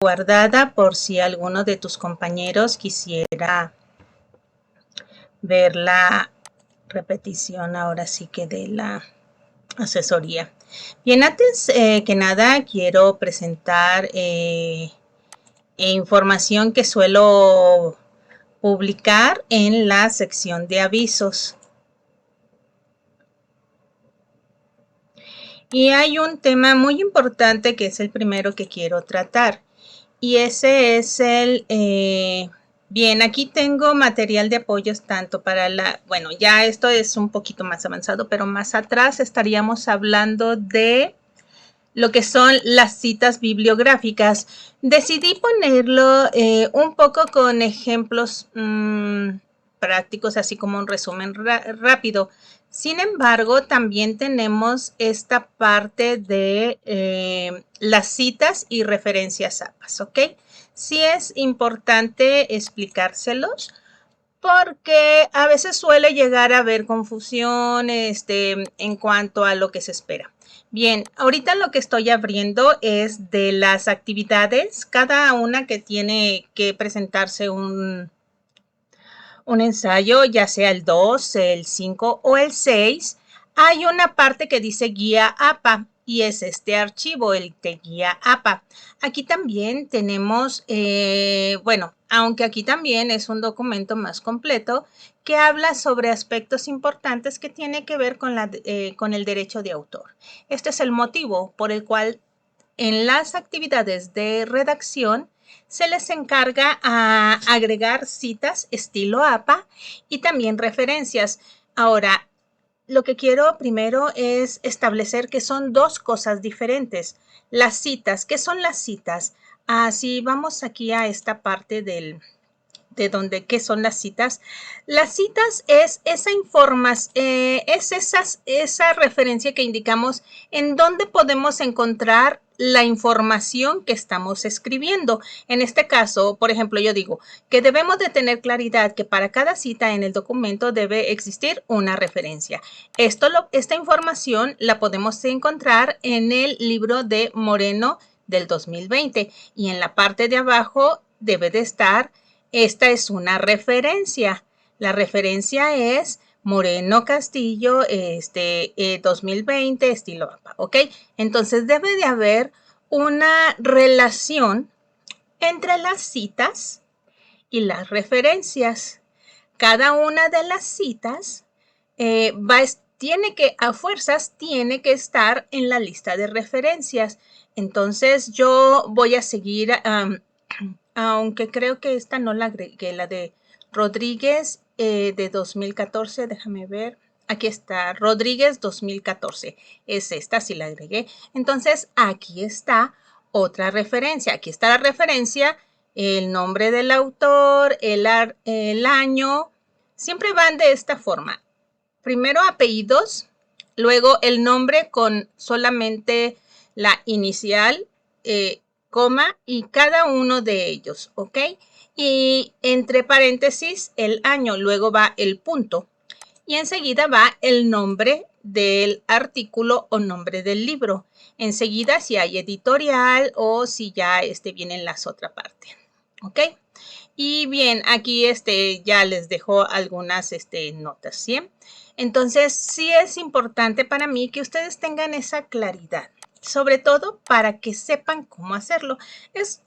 guardada por si alguno de tus compañeros quisiera ver la repetición ahora sí que de la asesoría. Bien, antes que nada quiero presentar información que suelo publicar en la sección de avisos. Y hay un tema muy importante que es el primero que quiero tratar. Y ese es bien, aquí tengo material de apoyos tanto para bueno, ya esto es un poquito más avanzado, pero más atrás estaríamos hablando de lo que son las citas bibliográficas. Decidí ponerlo un poco con ejemplos prácticos, así como un resumen rápido. Sin embargo, también tenemos esta parte de las citas y referencias APAs, ¿ok? Sí es importante explicárselos porque a veces suele llegar a haber confusión en cuanto a lo que se espera. Bien, ahorita lo que estoy abriendo es de las actividades, cada una que tiene que presentarse un ensayo, ya sea el 2, el 5 o el 6, hay una parte que dice guía APA y es este archivo, el de guía APA. Aquí también tenemos, bueno, aunque aquí también es un documento más completo que habla sobre aspectos importantes que tiene que ver con el derecho de autor. Este es el motivo por el cual en las actividades de redacción se les encarga a agregar citas estilo APA y también referencias. Ahora, lo que quiero primero es establecer que son dos cosas diferentes. Las citas, ¿qué son las citas? Si vamos aquí a esta parte de donde qué son las citas. Las citas es esa información, es esa referencia que indicamos en dónde podemos encontrar la información que estamos escribiendo. En este caso, por ejemplo, yo digo que debemos de tener claridad que para cada cita en el documento debe existir una referencia. Esta información la podemos encontrar en el libro de Moreno del 2020 y en la parte de abajo debe de estar. Esta es una referencia. La referencia es Moreno Castillo 2020 estilo APA, ¿ok? Entonces debe de haber una relación entre las citas y las referencias. Cada una de las citas tiene que, a fuerzas, tiene que estar en la lista de referencias. Entonces yo voy a seguir aunque creo que esta no la agregué, la de Rodríguez de 2014, déjame ver. Aquí está, Rodríguez 2014. Es esta, sí la agregué. Entonces, aquí está otra referencia. Aquí está la referencia, el nombre del autor, el año. Siempre van de esta forma. Primero apellidos, luego el nombre con solamente la inicial, coma y cada uno de ellos, ¿ok? Y entre paréntesis el año, luego va el punto y enseguida va el nombre del artículo o nombre del libro. Enseguida si hay editorial o si ya viene en la otra parte, ¿ok? Y bien, aquí ya les dejo algunas notas, ¿sí? Entonces, sí es importante para mí que ustedes tengan esa claridad, sobre todo para que sepan cómo hacerlo.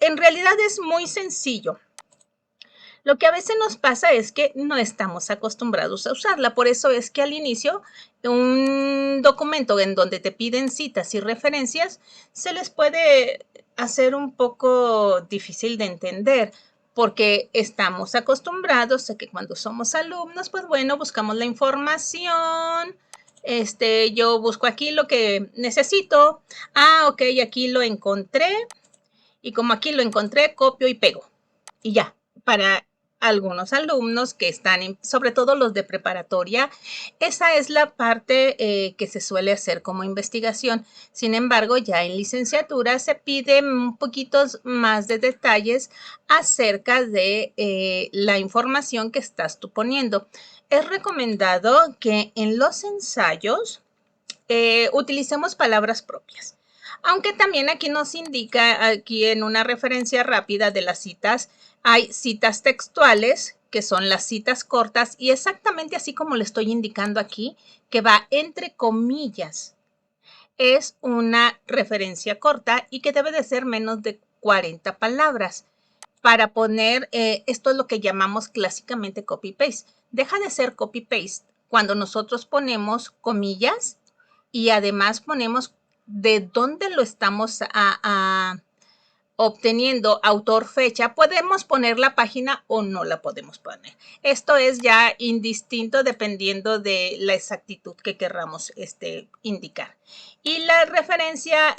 En realidad es muy sencillo. Lo que a veces nos pasa es que no estamos acostumbrados a usarla, por eso es que al inicio un documento en donde te piden citas y referencias se les puede hacer un poco difícil de entender, porque estamos acostumbrados a que cuando somos alumnos, pues bueno, buscamos la información, yo busco aquí lo que necesito, ok, aquí lo encontré, y como aquí lo encontré, copio y pego, y ya, para algunos alumnos que están, sobre todo los de preparatoria, esa es la parte que se suele hacer como investigación. Sin embargo, ya en licenciatura se pide un poquito más de detalles acerca de la información que estás tú poniendo. Es recomendado que en los ensayos utilicemos palabras propias. Aunque también aquí nos indica, aquí en una referencia rápida de las citas, hay citas textuales, que son las citas cortas, y exactamente así como le estoy indicando aquí, que va entre comillas. Es una referencia corta y que debe de ser menos de 40 palabras. Para poner, esto es lo que llamamos clásicamente copy-paste. Deja de ser copy-paste cuando nosotros ponemos comillas y además ponemos de dónde lo estamos obteniendo, autor, fecha. Podemos poner la página o no la podemos poner. Esto es ya indistinto dependiendo de la exactitud que querramos indicar. Y la referencia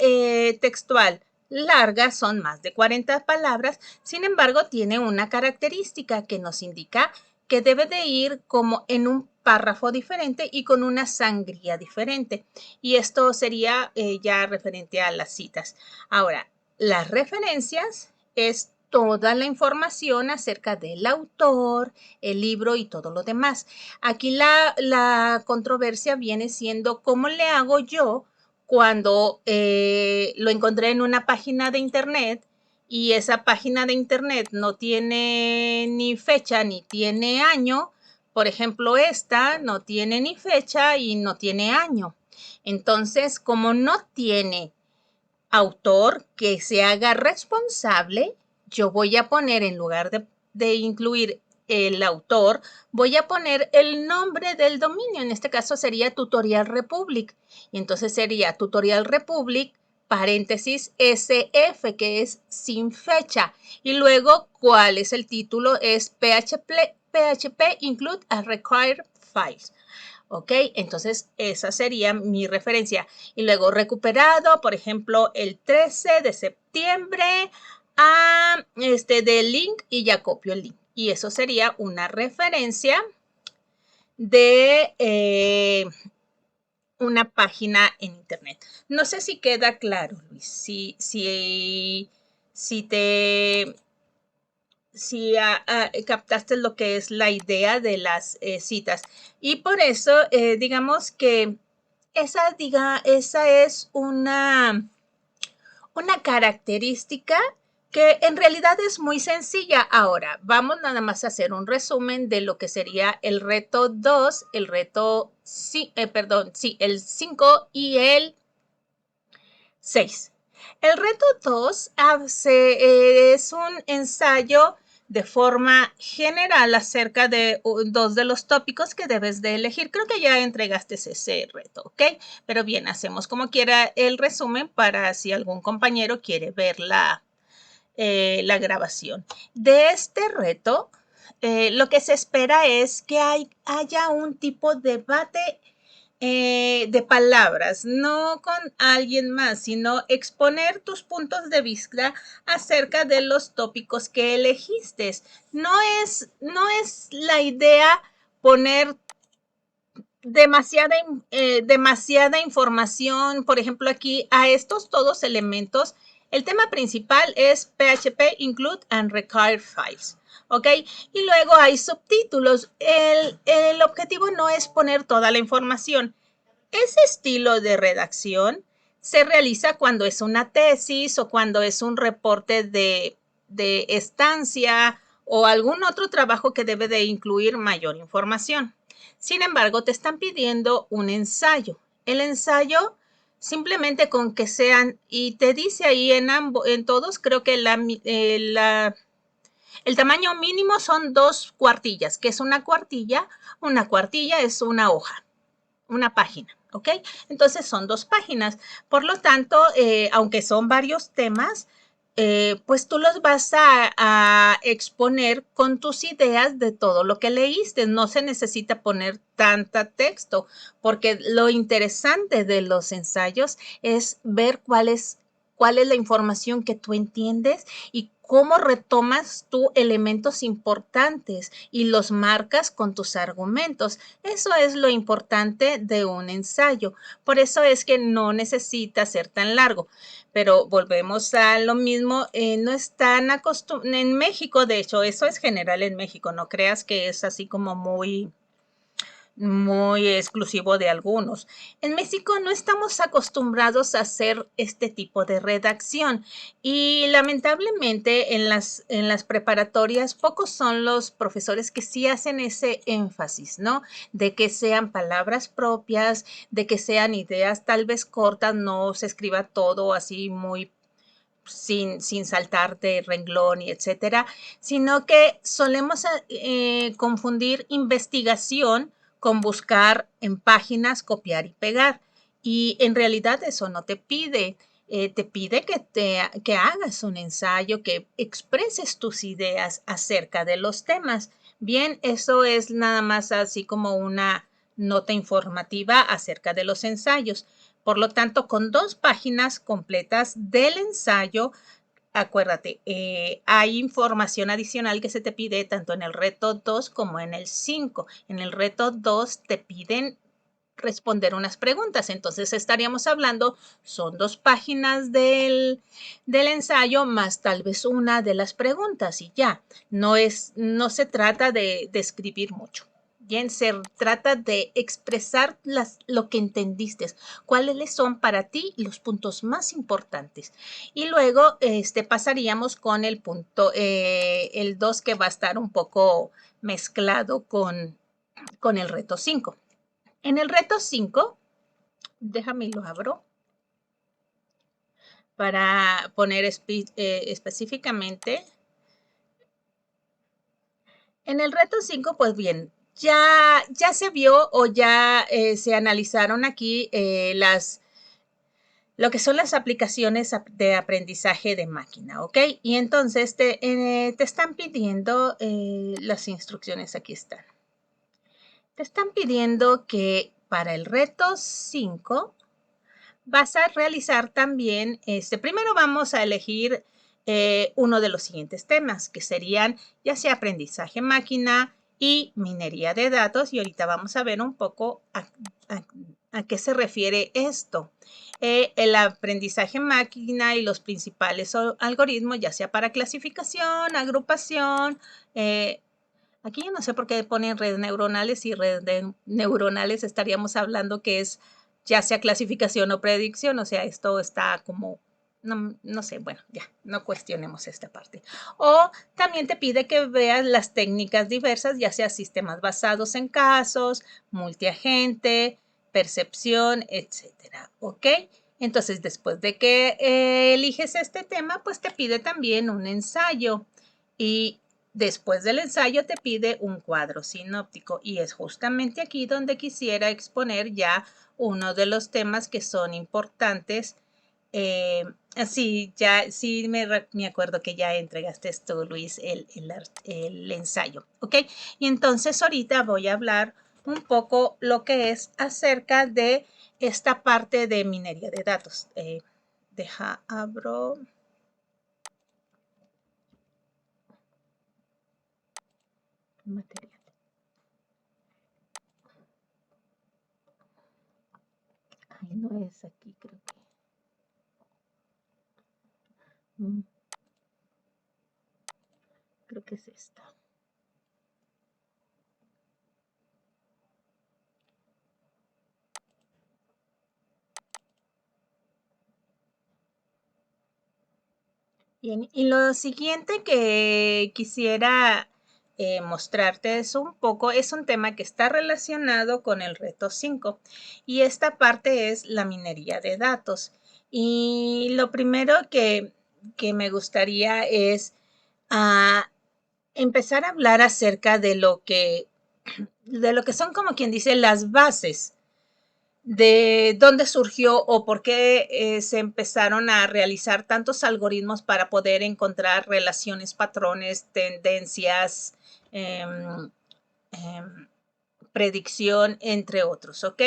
textual larga son más de 40 palabras, sin embargo tiene una característica que nos indica que debe de ir como en un párrafo diferente y con una sangría diferente. Y esto sería ya referente a las citas. Ahora, las referencias es toda la información acerca del autor, el libro y todo lo demás. Aquí la controversia viene siendo cómo le hago yo cuando lo encontré en una página de internet y esa página de internet no tiene ni fecha ni tiene año. Por ejemplo, esta no tiene ni fecha y no tiene año. Entonces, como no tiene autor que se haga responsable, yo voy a poner en lugar de incluir el autor, voy a poner el nombre del dominio. En este caso sería Tutorial Republic. Y entonces sería Tutorial Republic, paréntesis, SF, que es sin fecha. Y luego, ¿cuál es el título? Es PHP Include a Required Files. ¿Ok? Entonces, esa sería mi referencia. Y luego, recuperado, por ejemplo, el 13 de septiembre del link y ya copio el link. Y eso sería una referencia de una página en internet. No sé si queda claro, Luis, si captaste lo que es la idea de las citas. Y por eso, digamos que esa es una característica que en realidad es muy sencilla. Ahora, vamos nada más a hacer un resumen de lo que sería el reto 2, el reto, el 5 y el 6. El reto 2 es un ensayo de forma general acerca de dos de los tópicos que debes de elegir. Creo que ya entregaste ese reto, ¿ok? Pero bien, hacemos como quiera el resumen para si algún compañero quiere ver la grabación. De este reto, lo que se espera es que haya un tipo de debate de palabras, no con alguien más, sino exponer tus puntos de vista acerca de los tópicos que elegiste. No es la idea poner demasiada información. Por ejemplo, aquí a estos todos elementos, el tema principal es PHP Include and Required Files. ¿Ok? Y luego hay subtítulos. El objetivo no es poner toda la información. Ese estilo de redacción se realiza cuando es una tesis o cuando es un reporte de estancia o algún otro trabajo que debe de incluir mayor información. Sin embargo, te están pidiendo un ensayo. El ensayo simplemente con que sean, y te dice ahí en todos, creo que el tamaño mínimo son 2 cuartillas. ¿Qué es una cuartilla? Una cuartilla es una hoja, una página, ¿ok? Entonces son 2 páginas. Por lo tanto, aunque son varios temas, pues tú los vas a exponer con tus ideas de todo lo que leíste. No se necesita poner tanta texto, porque lo interesante de los ensayos es ver cuál es la información que tú entiendes y cómo retomas tú elementos importantes y los marcas con tus argumentos. Eso es lo importante de un ensayo. Por eso es que no necesita ser tan largo. Pero volvemos a lo mismo, no están acostumbrados, en México, de hecho, eso es general en México, no creas que es así como muy, muy exclusivo de algunos. En México no estamos acostumbrados a hacer este tipo de redacción y lamentablemente en las preparatorias pocos son los profesores que sí hacen ese énfasis, ¿no? De que sean palabras propias, de que sean ideas tal vez cortas, no se escriba todo así muy sin saltar de renglón y etcétera, sino que solemos confundir investigación con buscar en páginas, copiar y pegar. Y en realidad eso no te pide que hagas un ensayo, que expreses tus ideas acerca de los temas. Bien, eso es nada más así como una nota informativa acerca de los ensayos. Por lo tanto, con 2 páginas completas del ensayo, acuérdate, hay información adicional que se te pide tanto en el reto 2 como en el 5. En el reto 2 te piden responder unas preguntas. Entonces estaríamos hablando, son 2 páginas del ensayo más tal vez una de las preguntas y ya. No se trata de escribir mucho. Bien, se trata de expresar lo que entendiste, cuáles son para ti los puntos más importantes. Y luego pasaríamos con el punto, el 2 que va a estar un poco mezclado con el reto 5. En el reto 5, déjame lo abro para poner específicamente. En el reto 5, pues bien, ya se vio o ya se analizaron aquí lo que son las aplicaciones de aprendizaje de máquina, ¿ok? Y entonces te están pidiendo las instrucciones, aquí están. Te están pidiendo que para el reto 5 vas a realizar también, primero vamos a elegir uno de los siguientes temas, que serían ya sea aprendizaje máquina y minería de datos, y ahorita vamos a ver un poco a qué se refiere esto. El aprendizaje máquina y los principales algoritmos, ya sea para clasificación, agrupación, aquí yo no sé por qué ponen redes neuronales y redes neuronales estaríamos hablando que es ya sea clasificación o predicción, o sea, esto está como, no sé, bueno, ya, no cuestionemos esta parte. O también te pide que veas las técnicas diversas, ya sea sistemas basados en casos, multiagente, percepción, etcétera, ¿ok? Entonces, después de que eliges este tema, pues te pide también un ensayo y después del ensayo te pide un cuadro sinóptico y es justamente aquí donde quisiera exponer ya uno de los temas que son importantes. Sí, me acuerdo que ya entregaste esto, Luis, el ensayo, ¿ok? Y entonces ahorita voy a hablar un poco lo que es acerca de esta parte de minería de datos. Abro. Material. Ay, no es aquí, creo que. Creo que es esta. Bien, y lo siguiente que quisiera mostrarte es un tema que está relacionado con el reto 5 y esta parte es la minería de datos. Y lo primero que me gustaría es empezar a hablar acerca de lo que son, como quien dice, las bases de dónde surgió o por qué se empezaron a realizar tantos algoritmos para poder encontrar relaciones, patrones, tendencias, eh, eh, predicción, entre otros, ¿ok?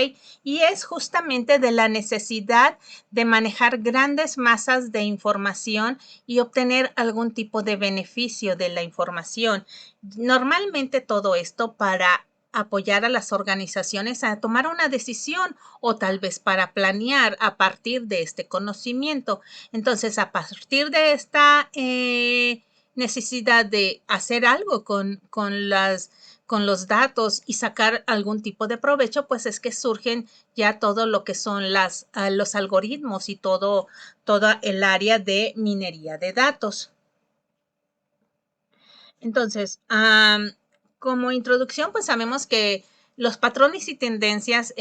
Y es justamente de la necesidad de manejar grandes masas de información y obtener algún tipo de beneficio de la información. Normalmente todo esto para apoyar a las organizaciones a tomar una decisión o tal vez para planear a partir de este conocimiento. Entonces, a partir de esta necesidad de hacer algo con las con los datos y sacar algún tipo de provecho, pues es que surgen ya todo lo que son los algoritmos y toda el área de minería de datos. Entonces, como introducción, pues sabemos que los patrones y tendencias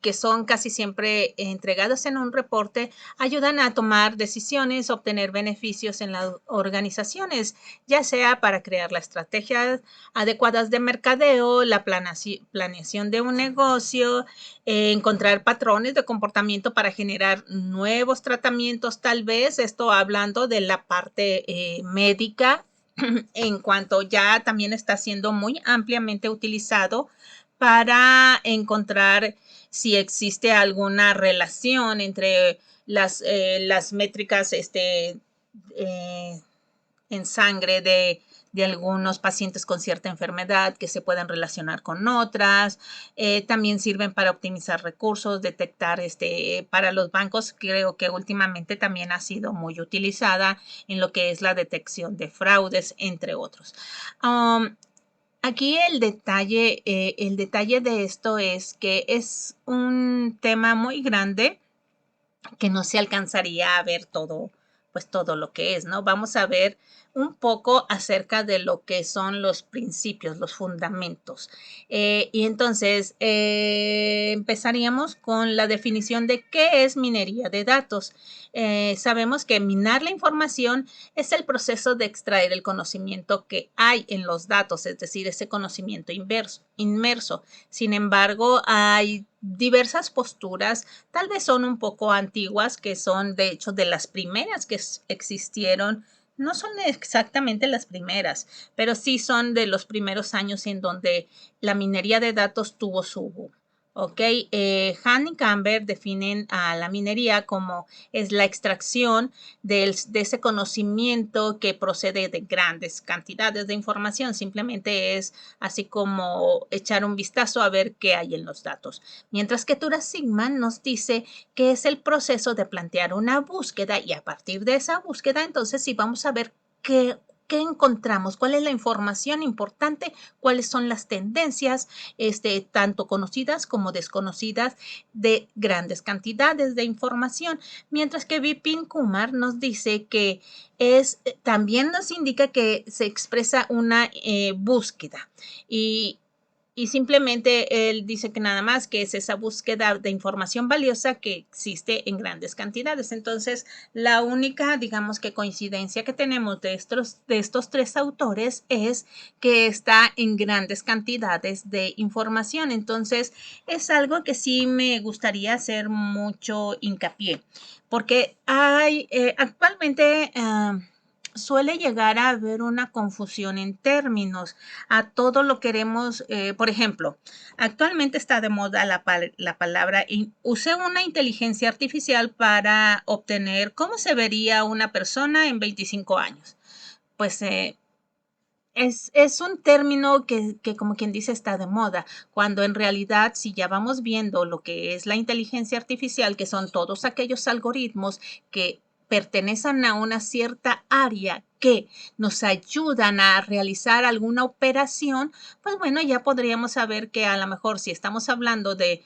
que son casi siempre entregados en un reporte ayudan a tomar decisiones, obtener beneficios en las organizaciones, ya sea para crear las estrategias adecuadas de mercadeo, la planeación de un negocio, encontrar patrones de comportamiento para generar nuevos tratamientos, tal vez, esto hablando de la parte médica, en cuanto ya también está siendo muy ampliamente utilizado para encontrar si existe alguna relación entre las métricas en sangre de algunos pacientes con cierta enfermedad que se puedan relacionar con otras. También sirven para optimizar recursos, detectar para los bancos. Creo que últimamente también ha sido muy utilizada en lo que es la detección de fraudes, entre otros. Aquí el detalle de esto es que es un tema muy grande que no se alcanzaría a ver todo, pues todo lo que es, ¿no? Vamos a ver un poco acerca de lo que son los principios, los fundamentos. Y entonces empezaríamos con la definición de qué es minería de datos. Sabemos que minar la información es el proceso de extraer el conocimiento que hay en los datos, es decir, ese conocimiento inmerso. Sin embargo, hay diversas posturas, tal vez son un poco antiguas, que son de hecho de las primeras que existieron. No son exactamente las primeras, pero sí son de los primeros años en donde la minería de datos tuvo su boom. Ok, Hahn y Camber definen a la minería como es la extracción de ese conocimiento que procede de grandes cantidades de información. Simplemente es así como echar un vistazo a ver qué hay en los datos. Mientras que Tura Sigman nos dice que es el proceso de plantear una búsqueda y a partir de esa búsqueda, entonces sí vamos a ver qué encontramos, cuál es la información importante, cuáles son las tendencias, tanto conocidas como desconocidas, de grandes cantidades de información. Mientras que Vipin Kumar nos dice que también nos indica que se expresa una búsqueda y simplemente él dice que nada más que es esa búsqueda de información valiosa que existe en grandes cantidades. Entonces, la única, digamos que coincidencia que tenemos de estos tres autores es que está en grandes cantidades de información. Entonces, es algo que sí me gustaría hacer mucho hincapié, porque hay actualmente suele llegar a haber una confusión en términos. A todo lo queremos, por ejemplo, actualmente está de moda la palabra, usé una inteligencia artificial para obtener cómo se vería una persona en 25 años. Pues es un término que, como quien dice, está de moda, cuando en realidad, si ya vamos viendo lo que es la inteligencia artificial, que son todos aquellos algoritmos que pertenecen a una cierta área que nos ayudan a realizar alguna operación, pues bueno, ya podríamos saber que a lo mejor si estamos hablando de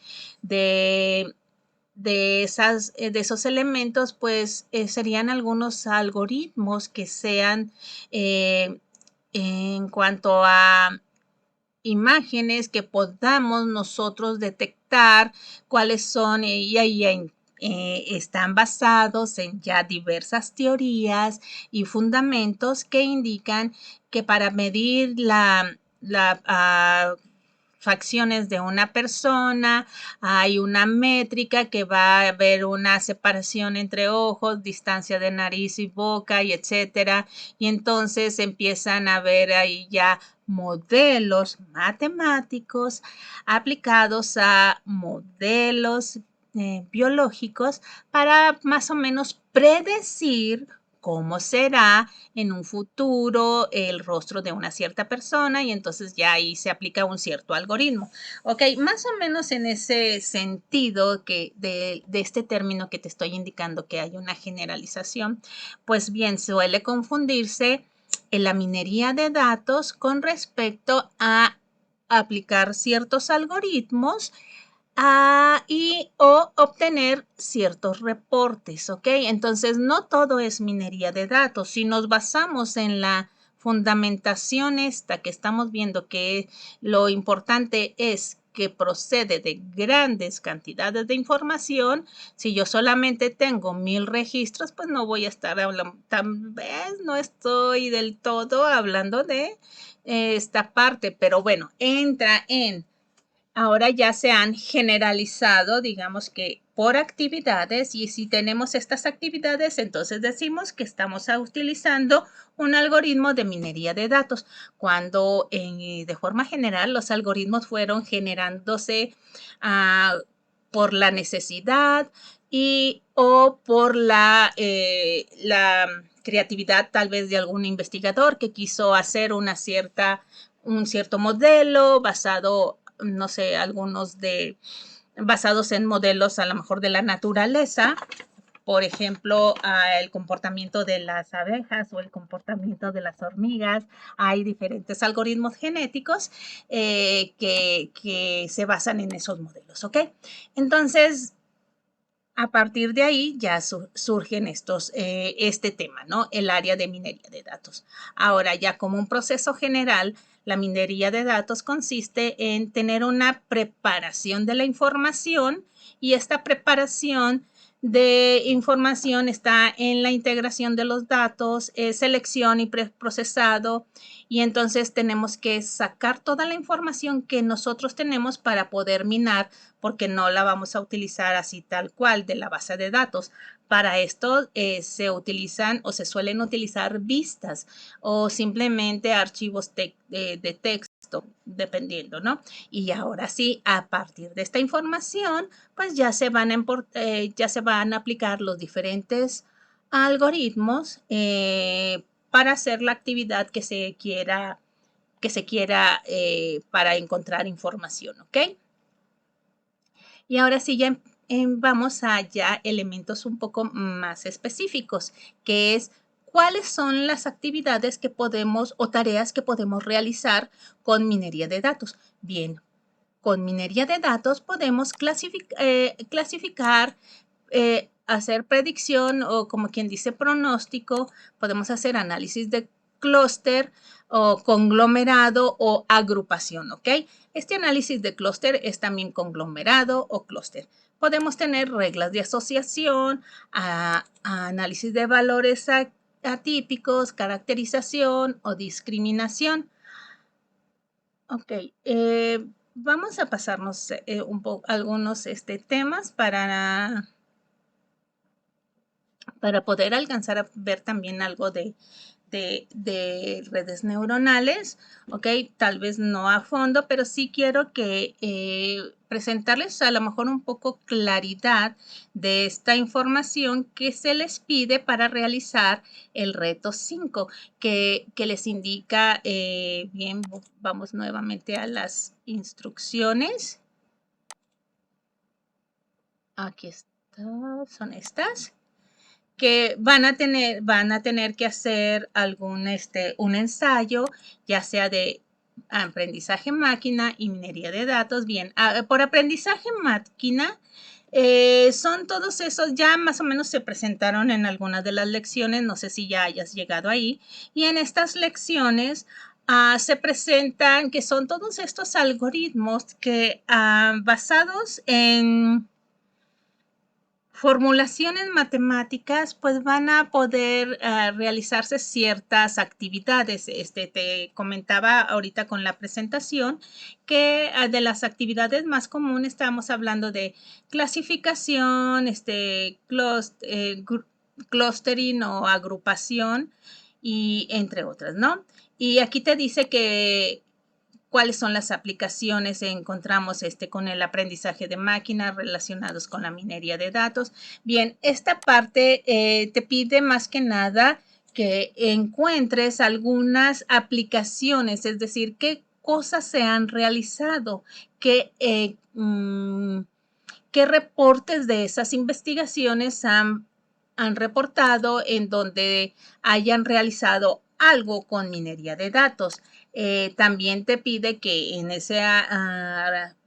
esos elementos, pues serían algunos algoritmos que sean en cuanto a imágenes que podamos nosotros detectar cuáles son y ahí están basados en ya diversas teorías y fundamentos que indican que para medir facciones de una persona, hay una métrica que va a haber una separación entre ojos, distancia de nariz y boca y etcétera, y entonces empiezan a ver ahí ya modelos matemáticos aplicados a modelos biológicos para más o menos predecir cómo será en un futuro el rostro de una cierta persona y entonces ya ahí se aplica un cierto algoritmo. Ok, más o menos en ese sentido que de este término que te estoy indicando que hay una generalización, pues bien, suele confundirse en la minería de datos con respecto a aplicar ciertos algoritmos o obtener ciertos reportes, ¿ok? Entonces, no todo es minería de datos. Si nos basamos en la fundamentación esta que estamos viendo, que lo importante es que procede de grandes cantidades de información, si yo solamente tengo 1000 registros, pues no voy a estar hablando, tal vez no estoy del todo hablando de esta parte, pero bueno, entra en ahora ya se han generalizado, digamos que por actividades, y si tenemos estas actividades, entonces decimos que estamos utilizando un algoritmo de minería de datos, cuando de forma general los algoritmos fueron generándose por la necesidad o por la creatividad tal vez de algún investigador que quiso hacer un cierto modelo basado, no sé, basados en modelos a lo mejor de la naturaleza, por ejemplo, el comportamiento de las abejas o el comportamiento de las hormigas. Hay diferentes algoritmos genéticos que se basan en esos modelos, ¿ok? Entonces, a partir de ahí ya surgen este tema, ¿no? El área de minería de datos. Ahora, ya como un proceso general, la minería de datos consiste en tener una preparación de la información, y esta preparación de información está en la integración de los datos, selección y preprocesado, y entonces tenemos que sacar toda la información que nosotros tenemos para poder minar, porque no la vamos a utilizar así tal cual de la base de datos. Para esto se utilizan o se suelen utilizar vistas o simplemente archivos de texto, dependiendo, ¿no? Y ahora sí, a partir de esta información, pues ya se van a aplicar los diferentes algoritmos para hacer la actividad que se quiera para encontrar información, ¿ok? Y ahora sí ya vamos a ya elementos un poco más específicos, que es cuáles son las actividades que podemos o tareas que podemos realizar con minería de datos. Bien, con minería de datos podemos clasificar, hacer predicción o, como quien dice, pronóstico. Podemos hacer análisis de clúster o conglomerado o agrupación, ¿ok? Este análisis de clúster es también conglomerado o clúster. Podemos tener reglas de asociación, análisis de valores atípicos, caracterización o discriminación. Ok, vamos a pasarnos algunos temas para poder alcanzar a ver también algo de redes neuronales, ¿ok? Tal vez no a fondo, pero sí quiero que presentarles a lo mejor un poco claridad de esta información que se les pide para realizar el reto 5, que les indica, bien, vamos nuevamente a las instrucciones. Aquí está, son estas, que van a tener que hacer un ensayo, ya sea de aprendizaje máquina y minería de datos. Bien, por aprendizaje máquina, son todos esos, ya más o menos se presentaron en algunas de las lecciones, no sé si ya hayas llegado ahí, y en estas lecciones se presentan que son todos estos algoritmos que basados en formulaciones matemáticas, pues van a poder realizarse ciertas actividades. Te comentaba ahorita con la presentación que de las actividades más comunes estamos hablando de clasificación, clustering o agrupación, y entre otras, ¿no? Y aquí te dice que cuáles son las aplicaciones encontramos con el aprendizaje de máquinas relacionados con la minería de datos. Bien, esta parte te pide más que nada que encuentres algunas aplicaciones, es decir, qué cosas se han realizado, qué reportes de esas investigaciones han reportado en donde hayan realizado algo con minería de datos. También te pide que en ese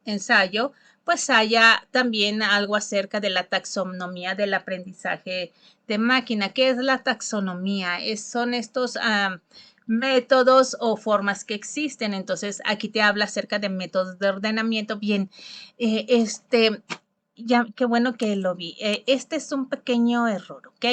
ensayo pues haya también algo acerca de la taxonomía del aprendizaje de máquina. ¿Qué es la taxonomía? Son estos métodos o formas que existen. Entonces, aquí te habla acerca de métodos de ordenamiento. Bien, ya, qué bueno que lo vi. Este es un pequeño error, ¿ok?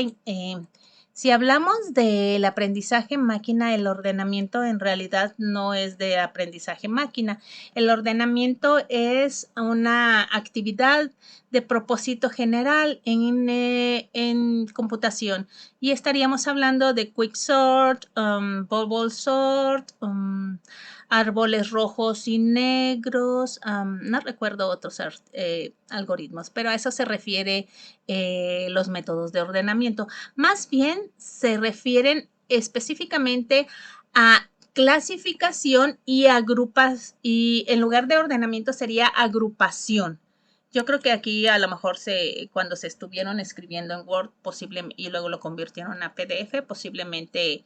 Si hablamos del aprendizaje máquina, el ordenamiento en realidad no es de aprendizaje máquina. El ordenamiento es una actividad de propósito general en computación. Y estaríamos hablando de quicksort, bubble sort, árboles rojos y negros, no recuerdo otros algoritmos, pero a eso se refiere los métodos de ordenamiento. Más bien se refieren específicamente a clasificación y agrupas, y en lugar de ordenamiento sería agrupación. Yo creo que aquí a lo mejor cuando se estuvieron escribiendo en Word y luego lo convirtieron a PDF, posiblemente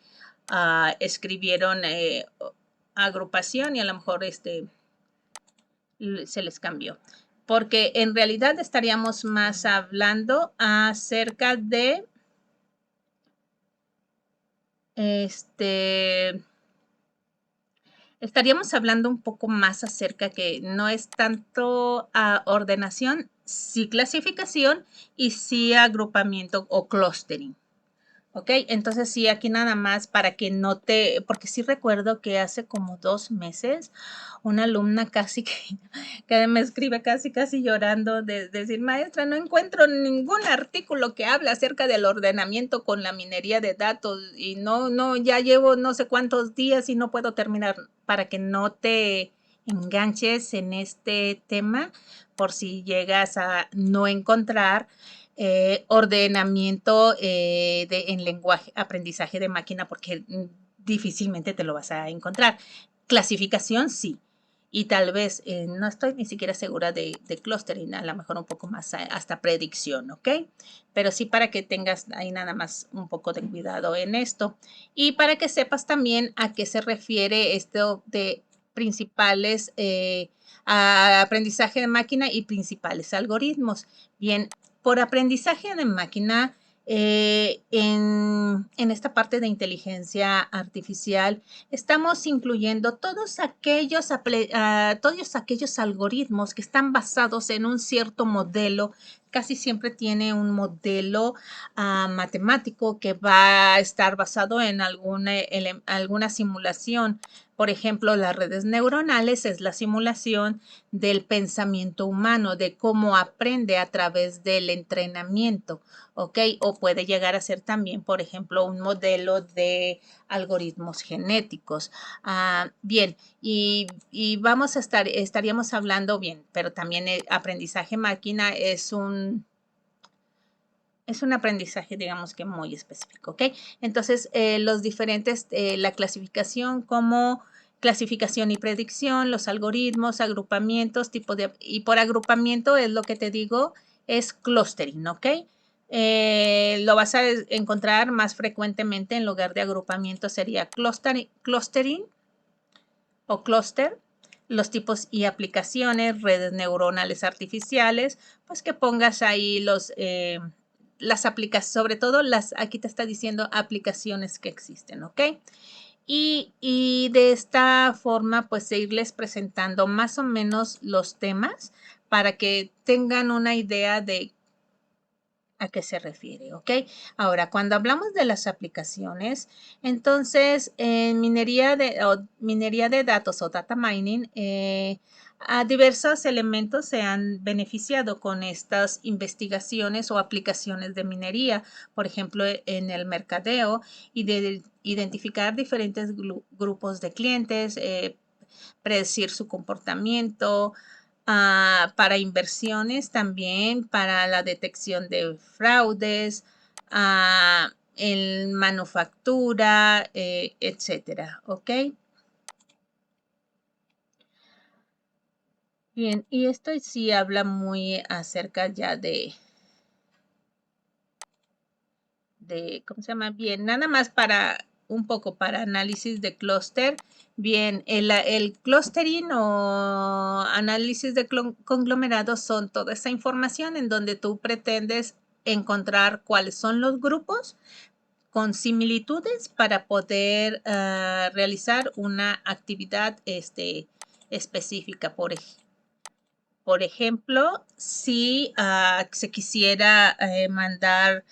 escribieron agrupación y a lo mejor se les cambió. Porque en realidad estaríamos más hablando acerca de estaríamos hablando un poco más acerca que no es tanto ordenación, sí clasificación y sí agrupamiento o clustering. ¿Ok? Entonces sí, aquí nada más para que note, porque sí recuerdo que hace como 2 meses una alumna que me escribe casi llorando de decir, maestra, no encuentro ningún artículo que hable acerca del ordenamiento con la minería de datos y ya llevo no sé cuántos días y no puedo terminar, para que no te enganches en este tema por si llegas a no encontrar ordenamiento en lenguaje, aprendizaje de máquina, porque difícilmente te lo vas a encontrar. Clasificación, sí. Y tal vez, no estoy ni siquiera segura de clustering, a lo mejor un poco más hasta predicción, ¿ok? Pero sí para que tengas ahí nada más un poco de cuidado en esto. Y para que sepas también a qué se refiere esto de principales aprendizaje de máquina y principales algoritmos. Bien, por aprendizaje de máquina, en esta parte de inteligencia artificial, estamos incluyendo todos aquellos algoritmos que están basados en un cierto modelo. Casi siempre tiene un modelo matemático que va a estar basado en alguna simulación. Por ejemplo, las redes neuronales es la simulación del pensamiento humano, de cómo aprende a través del entrenamiento, ¿ok? O puede llegar a ser también, por ejemplo, un modelo de algoritmos genéticos. Bien, y estaríamos hablando bien, pero también el aprendizaje máquina es un aprendizaje, digamos que muy específico, ¿ok? Entonces, los diferentes, la clasificación como clasificación y predicción, los algoritmos, agrupamientos, y por agrupamiento es lo que te digo, es clustering, ¿ok? Lo vas a encontrar más frecuentemente en lugar de agrupamiento sería clustering o cluster, los tipos y aplicaciones, redes neuronales artificiales, pues que pongas ahí las aplicaciones, sobre todo aquí te está diciendo aplicaciones que existen, ¿ok? Y de esta forma, pues irles presentando más o menos los temas para que tengan una idea de a qué se refiere, ¿ok? Ahora, cuando hablamos de las aplicaciones, entonces en minería de datos o data mining, a diversos elementos se han beneficiado con estas investigaciones o aplicaciones de minería, por ejemplo, en el mercadeo y de identificar diferentes grupos de clientes, predecir su comportamiento, para inversiones también, para la detección de fraudes, en manufactura, etcétera, ¿ok? Bien, y esto sí habla muy acerca ya ¿cómo se llama? Bien, nada más para un poco para análisis de clúster. Bien, el clustering o análisis de conglomerados son toda esa información en donde tú pretendes encontrar cuáles son los grupos con similitudes para poder realizar una actividad específica. Por ejemplo, si se quisiera mandar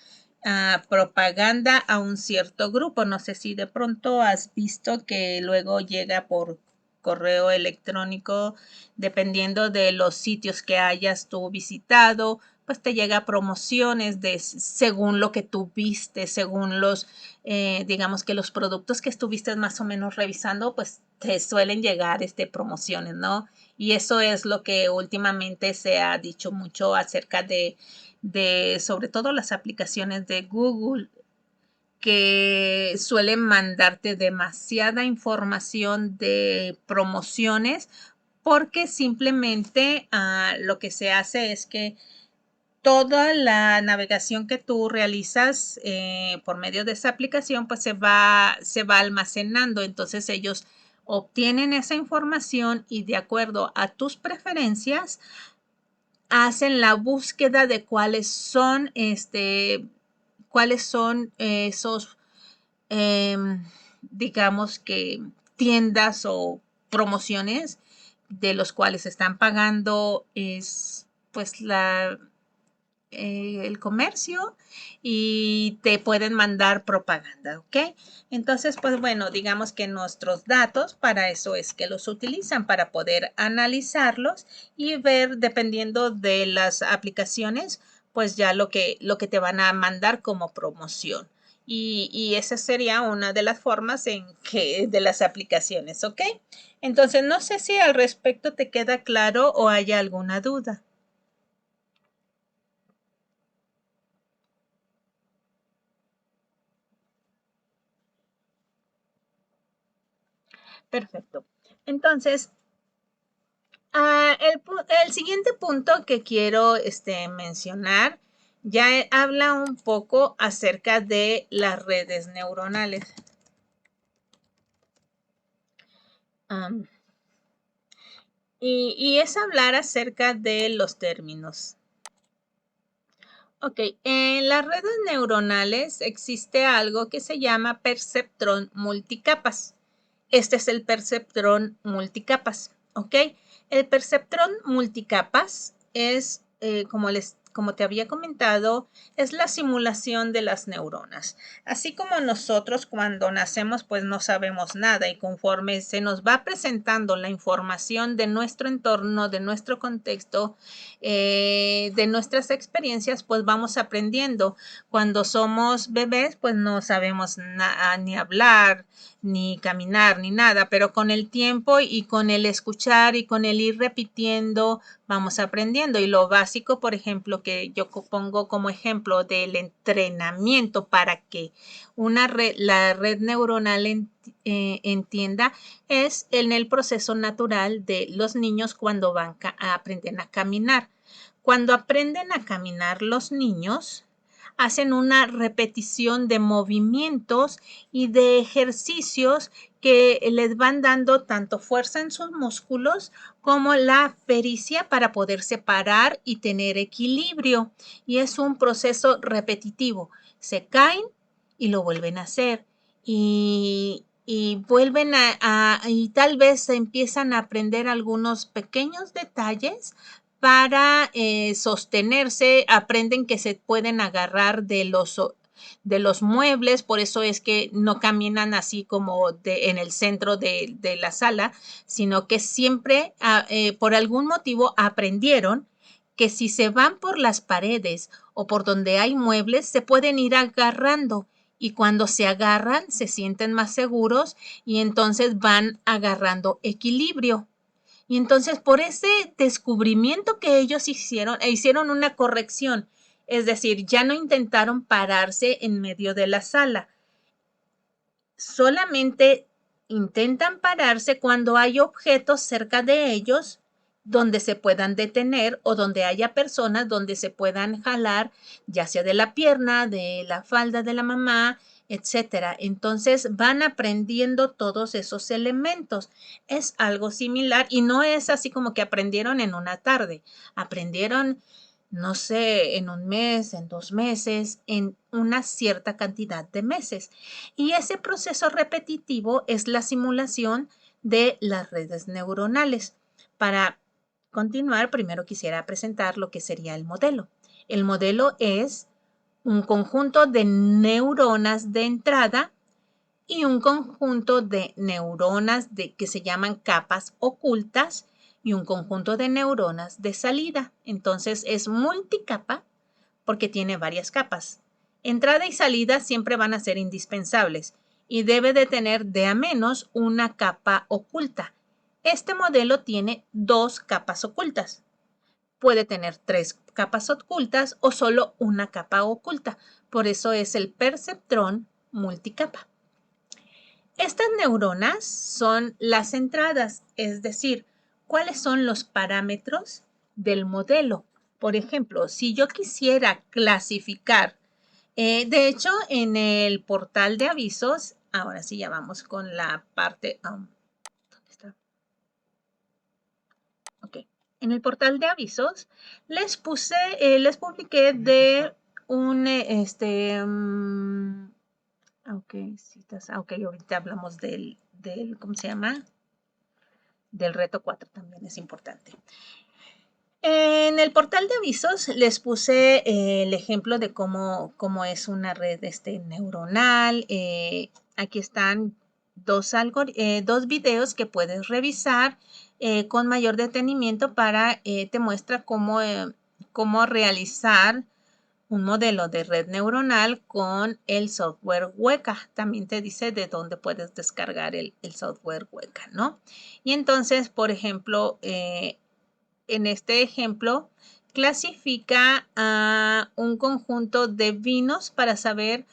propaganda a un cierto grupo, no sé si de pronto has visto que luego llega por correo electrónico, dependiendo de los sitios que hayas tú visitado, pues te llega promociones según lo que tú viste, según los, digamos que los productos que estuviste más o menos revisando, pues te suelen llegar promociones, ¿no? Y eso es lo que últimamente se ha dicho mucho acerca de sobre todo las aplicaciones de Google, que suelen mandarte demasiada información de promociones, porque simplemente lo que se hace es que toda la navegación que tú realizas por medio de esa aplicación, pues se va almacenando. Entonces ellos obtienen esa información y de acuerdo a tus preferencias, hacen la búsqueda de cuáles son esos, digamos que tiendas o promociones de los cuales están pagando pues el comercio y te pueden mandar propaganda, ¿ok? Entonces, pues bueno, digamos que nuestros datos para eso es que los utilizan, para poder analizarlos y ver, dependiendo de las aplicaciones, pues ya lo que te van a mandar como promoción. Y esa sería una de las formas de las aplicaciones, ¿ok? Entonces, no sé si al respecto te queda claro o hay alguna duda. Perfecto. Entonces, el siguiente punto que quiero mencionar ya habla un poco acerca de las redes neuronales. Y es hablar acerca de los términos. Ok, en las redes neuronales existe algo que se llama perceptrón multicapas. Este es el perceptrón multicapas, ¿ok? El perceptrón multicapas es, como te había comentado, es la simulación de las neuronas. Así como nosotros cuando nacemos pues no sabemos nada y conforme se nos va presentando la información de nuestro entorno, de nuestro contexto, de nuestras experiencias, pues vamos aprendiendo. Cuando somos bebés pues no sabemos ni hablar, ni caminar, ni nada, pero con el tiempo y con el escuchar y con el ir repitiendo, vamos aprendiendo. Y lo básico, por ejemplo, que yo pongo como ejemplo del entrenamiento para que la red neuronal entienda, es en el proceso natural de los niños cuando aprenden a caminar. Cuando aprenden a caminar los niños, hacen una repetición de movimientos y de ejercicios que les van dando tanto fuerza en sus músculos como la pericia para poderse parar y tener equilibrio. Y es un proceso repetitivo. Se caen y lo vuelven a hacer. Y vuelven y tal vez empiezan a aprender algunos pequeños detalles para sostenerse, aprenden que se pueden agarrar de los muebles, por eso es que no caminan así como en el centro de la sala, sino que siempre por algún motivo aprendieron que si se van por las paredes o por donde hay muebles, se pueden ir agarrando y cuando se agarran se sienten más seguros y entonces van agarrando equilibrio. Y entonces por ese descubrimiento que ellos hicieron una corrección. Es decir, ya no intentaron pararse en medio de la sala. Solamente intentan pararse cuando hay objetos cerca de ellos donde se puedan detener o donde haya personas donde se puedan jalar, ya sea de la pierna, de la falda de la mamá, etcétera. Entonces van aprendiendo todos esos elementos. Es algo similar y no es así como que aprendieron en una tarde. Aprendieron, no sé, en un mes, en 2 meses, en una cierta cantidad de meses. Y ese proceso repetitivo es la simulación de las redes neuronales. Para continuar, primero quisiera presentar lo que sería el modelo. El modelo es un conjunto de neuronas de entrada y un conjunto de neuronas que se llaman capas ocultas y un conjunto de neuronas de salida. Entonces es multicapa porque tiene varias capas. Entrada y salida siempre van a ser indispensables y debe de tener de a menos una capa oculta. Este modelo tiene 2 capas ocultas. Puede tener 3 capas ocultas o solo una capa oculta. Por eso es el perceptrón multicapa. Estas neuronas son las entradas, es decir, ¿cuáles son los parámetros del modelo? Por ejemplo, si yo quisiera clasificar, de hecho, en el portal de avisos, ahora sí ya vamos con la parte, ¿dónde está? Ok. En el portal de avisos les publiqué de un, ok, citas, ok, ahorita hablamos ¿cómo se llama? Del reto 4 también es importante. En el portal de avisos les puse el ejemplo de cómo es una red neuronal. Aquí están dos videos que puedes revisar con mayor detenimiento para te muestra cómo realizar un modelo de red neuronal con el software Weka. También te dice de dónde puedes descargar el software Weka, ¿no? Y entonces, por ejemplo, en este ejemplo, clasifica a un conjunto de vinos para saber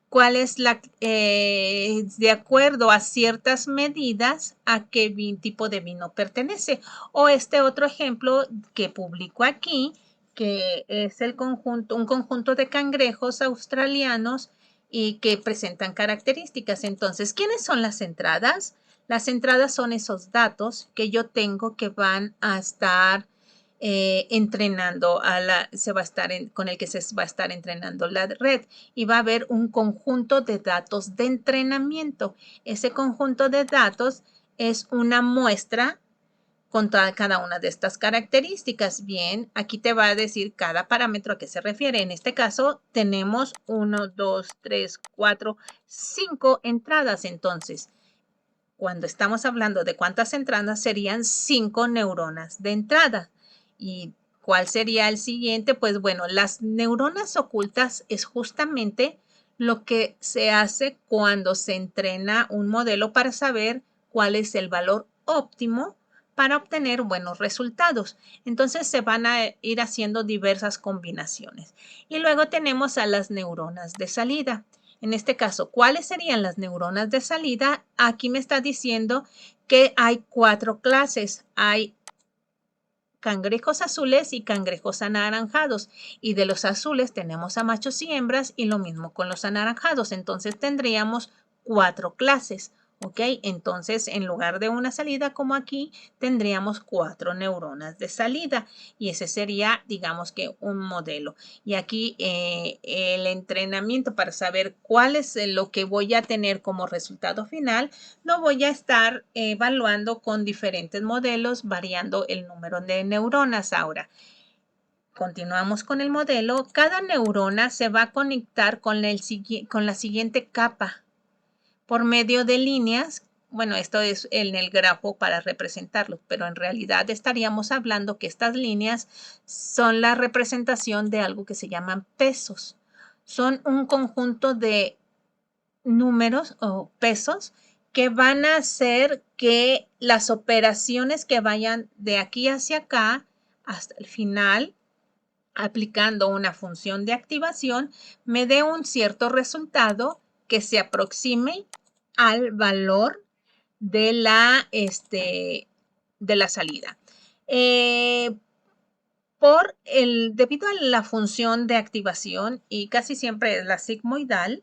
cuál es de acuerdo a ciertas medidas, a qué tipo de vino pertenece. O este otro ejemplo que publico aquí, que es un conjunto de cangrejos australianos y que presentan características. Entonces, ¿quiénes son las entradas? Las entradas son esos datos que yo tengo que van a estar entrenando con el que se va a estar entrenando la red y va a haber un conjunto de datos de entrenamiento. Ese conjunto de datos es una muestra con cada una de estas características. Bien, aquí te va a decir cada parámetro a qué se refiere. En este caso tenemos 1, 2, 3, 4, 5 entradas. Entonces, cuando estamos hablando de cuántas entradas, serían 5 neuronas de entrada. ¿Y cuál sería el siguiente? Pues bueno, las neuronas ocultas es justamente lo que se hace cuando se entrena un modelo para saber cuál es el valor óptimo para obtener buenos resultados. Entonces se van a ir haciendo diversas combinaciones. Y luego tenemos a las neuronas de salida. En este caso, ¿cuáles serían las neuronas de salida? Aquí me está diciendo que hay 4 clases. Hay cangrejos azules y cangrejos anaranjados. Y de los azules tenemos a machos y hembras y lo mismo con los anaranjados. Entonces tendríamos 4 clases. ¿Ok? Entonces, en lugar de una salida como aquí, tendríamos 4 neuronas de salida. Y ese sería, digamos que, un modelo. Y aquí el entrenamiento para saber cuál es lo que voy a tener como resultado final, lo voy a estar evaluando con diferentes modelos, variando el número de neuronas. Ahora, continuamos con el modelo. Cada neurona se va a conectar con la siguiente capa por medio de líneas. Bueno, esto es en el grafo para representarlo, pero en realidad estaríamos hablando que estas líneas son la representación de algo que se llaman pesos. Son un conjunto de números o pesos que van a hacer que las operaciones que vayan de aquí hacia acá hasta el final, aplicando una función de activación, me dé un cierto resultado que se aproxime al valor de la salida. Debido a la función de activación, y casi siempre es la sigmoidal,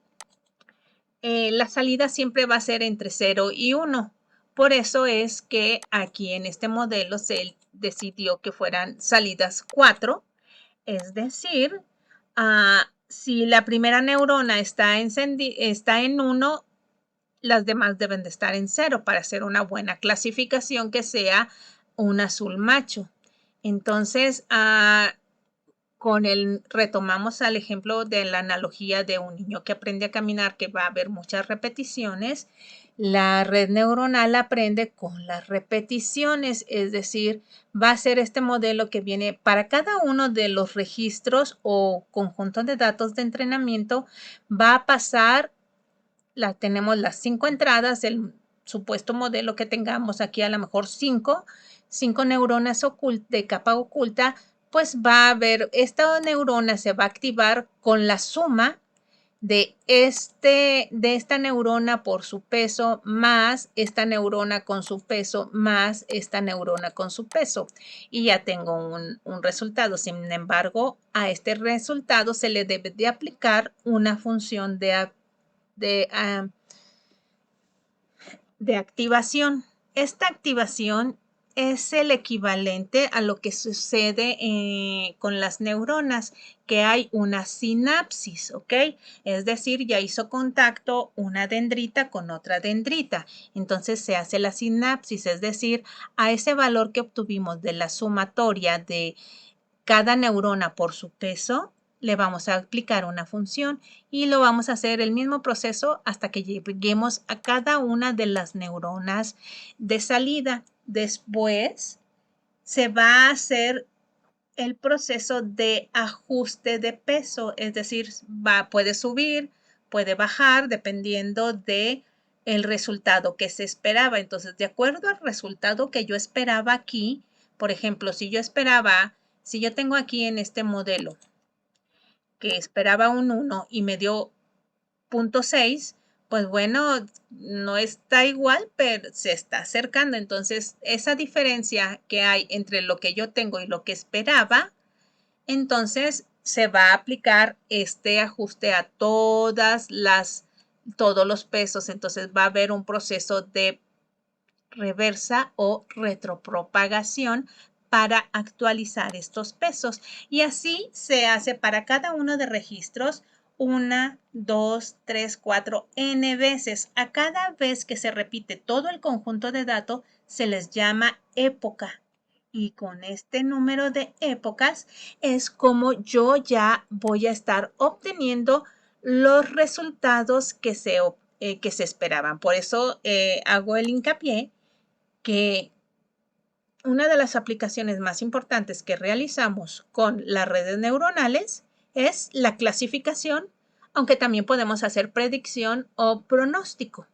la salida siempre va a ser entre 0 y 1. Por eso es que aquí en este modelo se decidió que fueran salidas 4, es decir, si la primera neurona está en 1, las demás deben de estar en 0 para hacer una buena clasificación que sea un azul macho. Entonces, retomamos al ejemplo de la analogía de un niño que aprende a caminar, que va a haber muchas repeticiones. La red neuronal aprende con las repeticiones, es decir, va a ser este modelo que viene para cada uno de los registros o conjuntos de datos de entrenamiento, va a pasar, tenemos las 5 entradas, el supuesto modelo que tengamos aquí, a lo mejor 5 neuronas de capa oculta, pues va a haber, esta neurona se va a activar con la suma de esta neurona por su peso más esta neurona con su peso más esta neurona con su peso. Y ya tengo un resultado. Sin embargo, a este resultado se le debe de aplicar una función de activación. Esta activación es el equivalente a lo que sucede con las neuronas, que hay una sinapsis, ¿ok? Es decir, ya hizo contacto una dendrita con otra dendrita. Entonces se hace la sinapsis, es decir, a ese valor que obtuvimos de la sumatoria de cada neurona por su peso, le vamos a aplicar una función y lo vamos a hacer el mismo proceso hasta que lleguemos a cada una de las neuronas de salida. Después se va a hacer el proceso de ajuste de peso, es decir, puede subir, puede bajar dependiendo de el resultado que se esperaba. Entonces, de acuerdo al resultado que yo esperaba aquí, por ejemplo, si yo tengo aquí en este modelo que esperaba un 1 y me dio 0.6, pues bueno, no está igual, pero se está acercando. Entonces, esa diferencia que hay entre lo que yo tengo y lo que esperaba, entonces se va a aplicar este ajuste a todos los pesos. Entonces va a haber un proceso de reversa o retropropagación para actualizar estos pesos. Y así se hace para cada uno de registros 1, 2, 3, 4, n veces. A cada vez que se repite todo el conjunto de datos se les llama época. Y con este número de épocas es como yo ya voy a estar obteniendo los resultados que se esperaban. Por eso hago el hincapié que una de las aplicaciones más importantes que realizamos con las redes neuronales es la clasificación, aunque también podemos hacer predicción o pronóstico.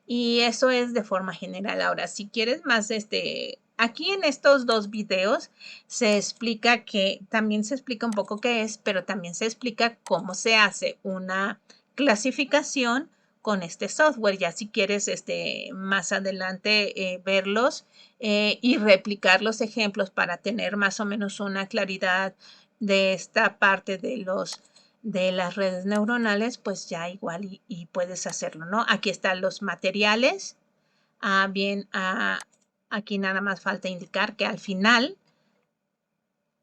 Y eso es de forma general. Ahora, si quieres más, aquí en estos dos videos también se explica un poco qué es, pero también se explica cómo se hace una clasificación con este software. Ya si quieres más adelante verlos y replicar los ejemplos para tener más o menos una claridad de esta parte de las redes neuronales, pues ya igual y puedes hacerlo, ¿no? Aquí están los materiales. Aquí nada más falta indicar que al final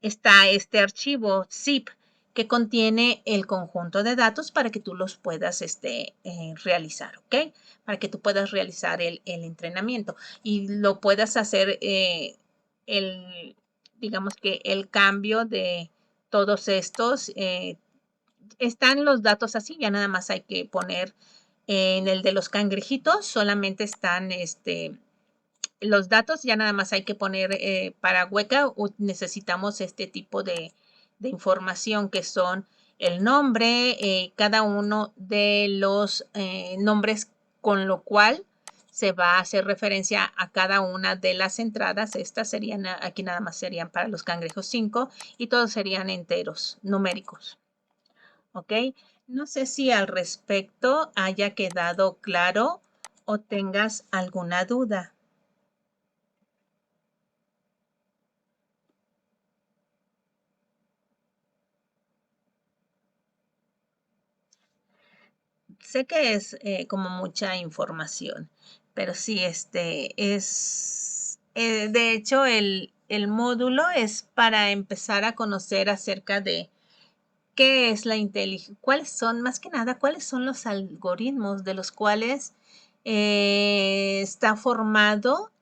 está este archivo zip que contiene el conjunto de datos para que tú los puedas realizar, ¿ok? Para que tú puedas realizar el entrenamiento y lo puedas hacer, digamos que el cambio de todos estos, están los datos así, ya nada más hay que poner en el de los cangrejitos, solamente están los datos, ya nada más hay que poner para hueca, necesitamos este tipo de información que son el nombre, cada uno de los nombres con lo cual se va a hacer referencia a cada una de las entradas. Estas serían, aquí nada más serían para los cangrejos 5 y todos serían enteros, numéricos. ¿Ok? No sé si al respecto haya quedado claro o tengas alguna duda. sé que es como mucha información, pero sí, de hecho, el módulo es para empezar a conocer acerca de qué es la inteligencia, cuáles son, más que nada, cuáles son los algoritmos de los cuales está formado,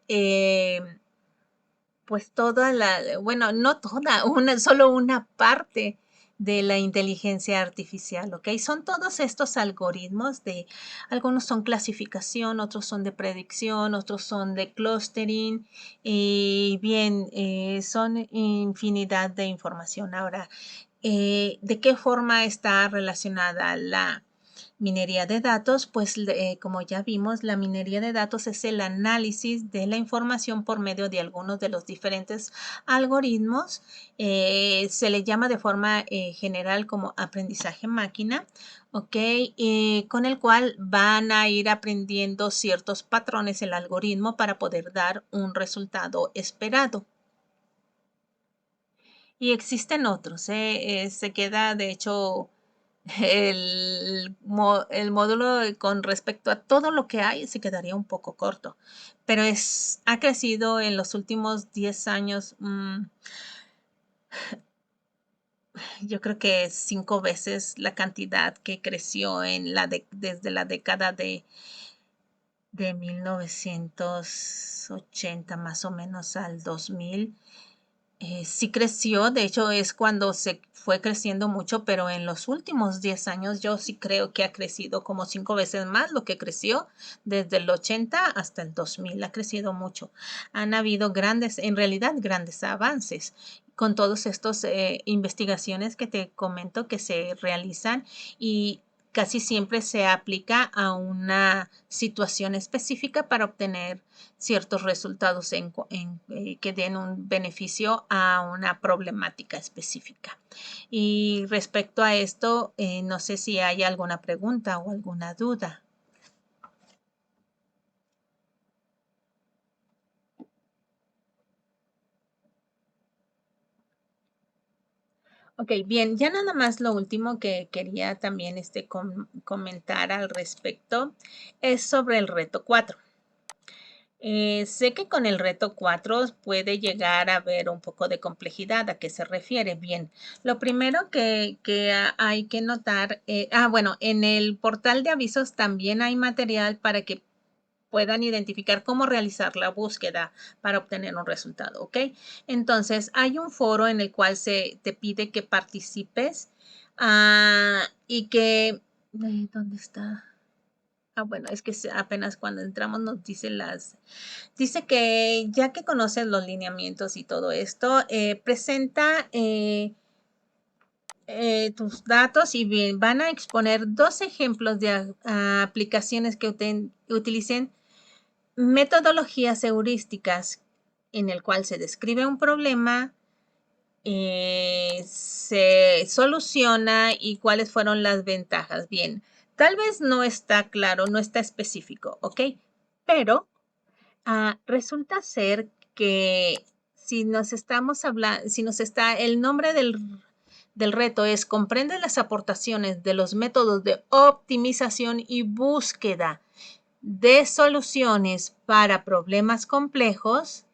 pues toda bueno, no toda, solo una parte de la inteligencia artificial, ¿ok? Son todos estos algoritmos algunos son clasificación, otros son de predicción, otros son de clustering, y bien, son infinidad de información. Ahora, ¿de qué forma está relacionada la minería de datos? Pues como ya vimos, la minería de datos es el análisis de la información por medio de algunos de los diferentes algoritmos. Se le llama de forma general como aprendizaje máquina, ¿ok? Con el cual van a ir aprendiendo ciertos patrones el algoritmo para poder dar un resultado esperado. Y existen otros, se queda, de hecho, el módulo con respecto a todo lo que hay se quedaría un poco corto, pero ha crecido en los últimos 10 años, yo creo que 5 veces la cantidad que creció desde la década de 1980 más o menos al 2000. Sí creció, de hecho es cuando se fue creciendo mucho, pero en los últimos 10 años yo sí creo que ha crecido como 5 veces más lo que creció desde el 80 hasta el 2000, ha crecido mucho. Han habido en realidad grandes avances con todos estos investigaciones que te comento que se realizan, y casi siempre se aplica a una situación específica para obtener ciertos resultados que den un beneficio a una problemática específica. Y respecto a esto, no sé si hay alguna pregunta o alguna duda. Ok, bien, ya nada más lo último que quería también comentar al respecto es sobre el reto 4. Sé que con el reto 4 puede llegar a haber un poco de complejidad. ¿A qué se refiere? Bien, lo primero que hay que notar, bueno, en el portal de avisos también hay material para que puedan identificar cómo realizar la búsqueda para obtener un resultado, ¿ok? Entonces, hay un foro en el cual se te pide que participes, y que, ¿dónde está? Bueno, es que apenas cuando entramos nos dice que ya que conoces los lineamientos y todo esto, presenta tus datos, y bien, van a exponer 2 ejemplos de aplicaciones que utilicen metodologías heurísticas, en el cual se describe un problema, se soluciona y cuáles fueron las ventajas. Bien, tal vez no está claro, no está específico, ¿ok? Pero resulta ser que si nos estamos hablando, el nombre del reto es comprende las aportaciones de los métodos de optimización y búsqueda de soluciones para problemas complejos.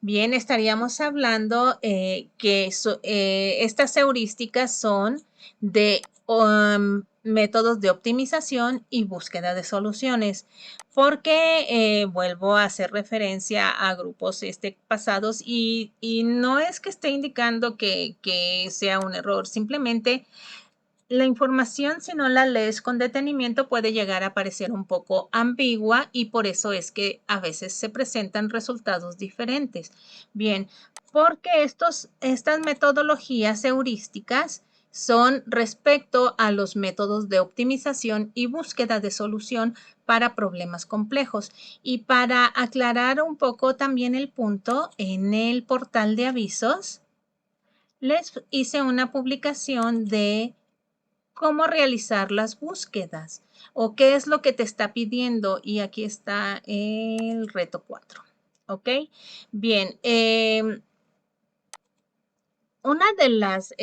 Bien, estaríamos hablando que estas heurísticas son de métodos de optimización y búsqueda de soluciones, porque vuelvo a hacer referencia a grupos pasados, y no es que esté indicando que sea un error, simplemente la información, si no la lees con detenimiento, puede llegar a parecer un poco ambigua, y por eso es que a veces se presentan resultados diferentes. Bien, porque estas metodologías heurísticas son respecto a los métodos de optimización y búsqueda de solución para problemas complejos. Y para aclarar un poco también el punto, en el portal de avisos les hice una publicación de cómo realizar las búsquedas o qué es lo que te está pidiendo, y aquí está el reto 4. ¿Ok? Bien, Una de las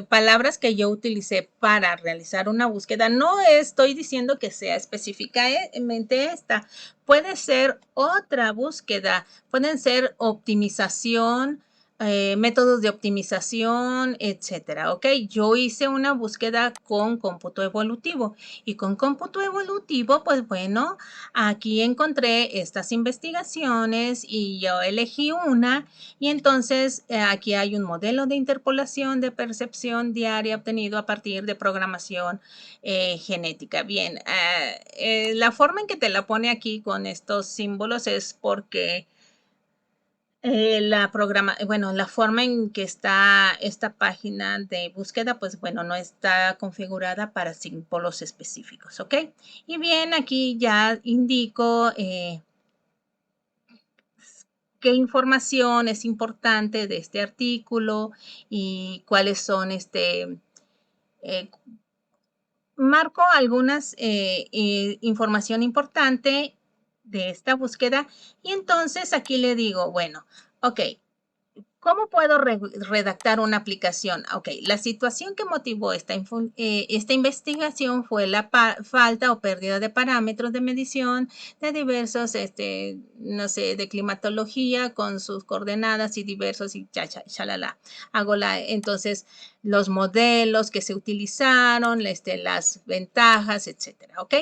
palabras que yo utilicé para realizar una búsqueda, no estoy diciendo que sea específicamente esta, puede ser otra búsqueda, pueden ser optimización, métodos de optimización, etcétera. Ok, yo hice una búsqueda con cómputo evolutivo y con cómputo evolutivo, pues bueno, aquí encontré estas investigaciones y yo elegí una y entonces aquí hay un modelo de interpolación de percepción diaria obtenido a partir de programación genética. Bien, la forma en que te la pone aquí con estos símbolos es porque la forma en que está esta página de búsqueda, pues bueno, no está configurada para símbolos específicos, ¿ok? Y bien, aquí ya indico qué información es importante de este artículo y cuáles son eh, marco algunas información importante de esta búsqueda y entonces aquí le digo, bueno, ok, ¿cómo puedo redactar una aplicación? Ok, la situación que motivó esta investigación fue la falta o pérdida de parámetros de medición de diversos, no sé, de climatología con sus coordenadas y diversos y chalala. Entonces, los modelos que se utilizaron, las ventajas, etcétera, ¿ok?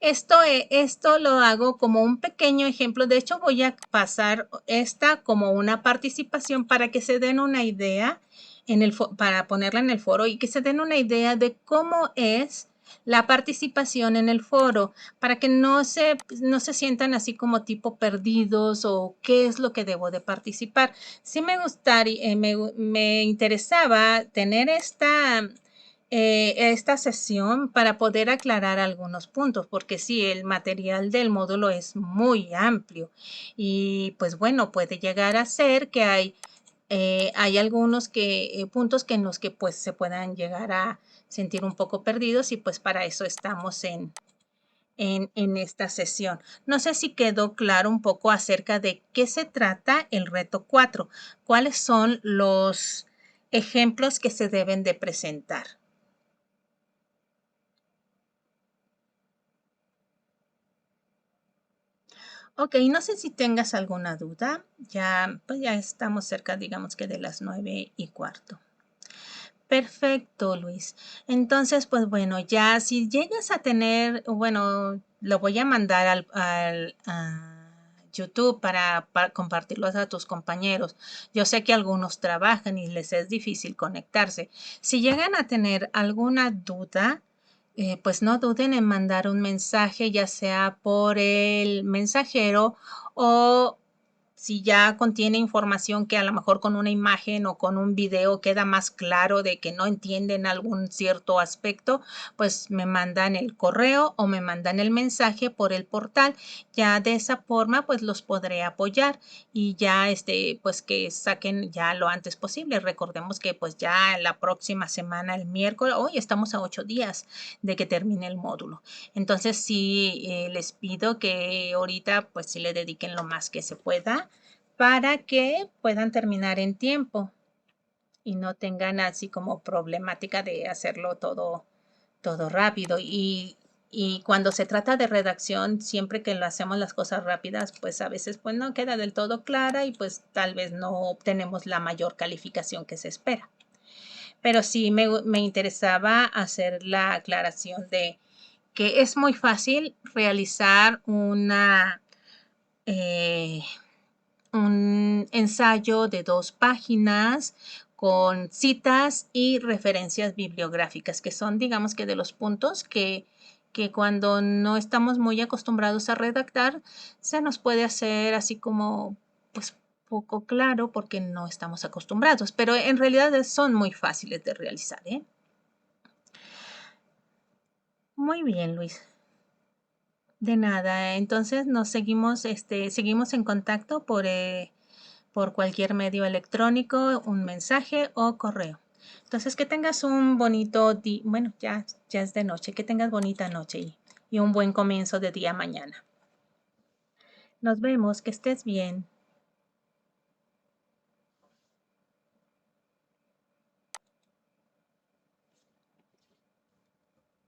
Esto lo hago como un pequeño ejemplo. De hecho, voy a pasar esta como una participación para que se den una idea para ponerla en el foro y que se den una idea de cómo es la participación en el foro, para que no se sientan así como tipo perdidos o qué es lo que debo de participar. Sí me gustaría, me interesaba tener esta sesión para poder aclarar algunos puntos, porque sí, el material del módulo es muy amplio y pues bueno, puede llegar a ser que hay algunos puntos en los que pues se puedan llegar a sentir un poco perdidos y pues para eso estamos en esta sesión. No sé si quedó claro un poco acerca de qué se trata el reto 4, cuáles son los ejemplos que se deben de presentar. Ok, no sé si tengas alguna duda. Pues ya estamos cerca, digamos que de las 9:15. Perfecto, Luis. Entonces, pues bueno, ya si llegas a tener, bueno, lo voy a mandar a YouTube para compartirlo a tus compañeros. Yo sé que algunos trabajan y les es difícil conectarse. Si llegan a tener alguna duda, pues no duden en mandar un mensaje, ya sea por el mensajero o si ya contiene información que a lo mejor con una imagen o con un video queda más claro de que no entienden algún cierto aspecto, pues me mandan el correo o me mandan el mensaje por el portal. Ya de esa forma, pues los podré apoyar y ya pues que saquen ya lo antes posible. Recordemos que pues ya la próxima semana, el miércoles, hoy estamos a 8 días de que termine el módulo. Entonces sí, les pido que ahorita pues sí le dediquen lo más que se pueda para que puedan terminar en tiempo y no tengan así como problemática de hacerlo todo rápido. Y cuando se trata de redacción, siempre que lo hacemos las cosas rápidas, pues a veces pues no queda del todo clara y pues tal vez no obtenemos la mayor calificación que se espera. Pero sí me interesaba hacer la aclaración de que es muy fácil realizar un ensayo de 2 páginas con citas y referencias bibliográficas, que son, digamos que de los puntos que cuando no estamos muy acostumbrados a redactar, se nos puede hacer así como, pues, poco claro porque no estamos acostumbrados, pero en realidad son muy fáciles de realizar, ¿eh? Muy bien, Luis. De nada. Entonces nos seguimos en contacto por cualquier medio electrónico, un mensaje o correo. Entonces que tengas un bonito día, bueno, ya es de noche, que tengas bonita noche y un buen comienzo de día mañana. Nos vemos, que estés bien.